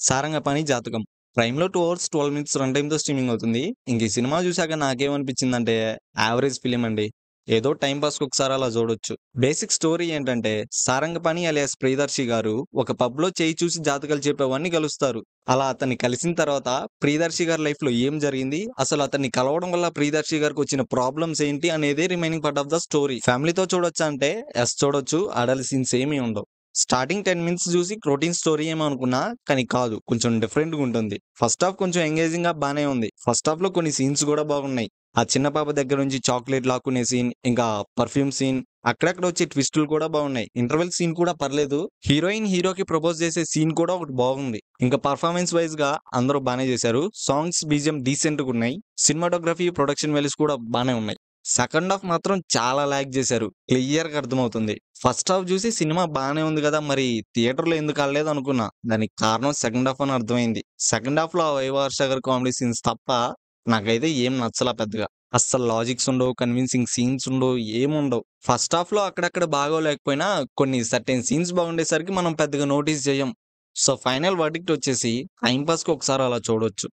'సారంగపాణి జాతకం' ప్రైమ్‌లో 2 hours 12 minutes run టైమ్‌తో streaming అవుతుంది. ఇంక ఈ సినిమా చూసాక నాకేమనిపించిందంటే యావరేజ్ ఫిల్మ్ అండి. ఏదో టైమ్ పాస్‌కి ఒకసారి అలా చూడొచ్చు. బేసిక్ స్టోరీ ఏంటంటే సారంగపాణి అలియాస్ ప్రియదర్శి గారు ఒక పబ్‌లో చేయి చూసి జాతకాలు చెప్పేవాడిని కలుస్తారు. అలా అతన్ని కలిసిన తర్వాత ప్రియదర్శి గారి లైఫ్‌లో ఏం జరిగింది? అసలు అతన్ని కలవడం వల్ల ప్రియదర్శి గారికి వచ్చిన ప్రాబ్లమ్స్ ఏంటి? అనేదే remaining part of the story. ఫ్యామిలీతో చూడొచ్చా అంటే యెస్ చూడొచ్చు. అడల్ట్ సీన్స్ ఏమీ ఉండవు. స్టార్టింగ్ 10 మినిట్స్ చూసి రొటీన్ స్టోరీ ఏమో అనుకున్నా, కానీ కాదు. కొంచెం డిఫరెంట్‌గా ఉంటుంది. ఫస్ట్ హాఫ్ కొంచెం ఎంగేజింగ్‌గా బానే ఉంది. ఫస్ట్ హాఫ్‌లో కొన్ని సీన్స్ గూడా బాగున్నాయి. ఆ చిన్న పాప దగ్గర నుంచి చాక్లేట్ లాక్కునే సీన్, ఇంకా పర్ఫ్యూమ్ సీన్, అక్కడక్కడ వచ్చే ట్విస్టులు కూడా బాగున్నాయి. ఇంటర్వెల్ సీన్ కూడా పర్లేదు. హీరోయిన్ హీరోకి ప్రపోజ్ చేసే సీన్ కూడా ఒకటి బాగుంది. ఇంకా పర్ఫార్మెన్స్ వైస్‌గా అందరూ బానే చేశారు. సాంగ్స్, బీజీఎం డీసెంట్‌గున్నాయి. సినిమాటోగ్రఫీ, ప్రొడక్షన్ వాల్యూస్ కూడా బానే ఉన్నాయి. సెకండ్ హాఫ్ మాత్రం చాలా లాగ్ చేశారు. క్లియర్‌గా అర్థమవుతుంది. ఫస్ట్ హాఫ్ చూసి సినిమా బానే ఉంది గదా! మరి థియేటర్‌లో ఎందుకు ఆడలేదనుకున్నా. దానికి కారణం సెకండ్ హాఫ్ అని అర్థమైంది. సెకండ్ హాఫ్‌లో ఆ 'వైవ హర్ష' గారి కామెడీ సీన్స్ తప్ప నాకైతే ఏం నచ్చలా పెద్దగా. అస్సలు లాజిక్స్ ఉండవు, కన్విన్సింగ్ సీన్స్ ఉండవు, ఏముండవు. ఫస్ట్ హాఫ్‌లో అక్కడక్కడ బాగోలేకపోయినా కొన్ని సర్టెన్ సీన్స్ బాగుండేసరికి మనం పెద్దగా నోటీస్ చెయ్యం. సో, ఫైనల్ వర్డిక్ట్ వచ్చేసి టైమ్ పాస్‌కి ఒకసారి అలా చూడొచ్చు.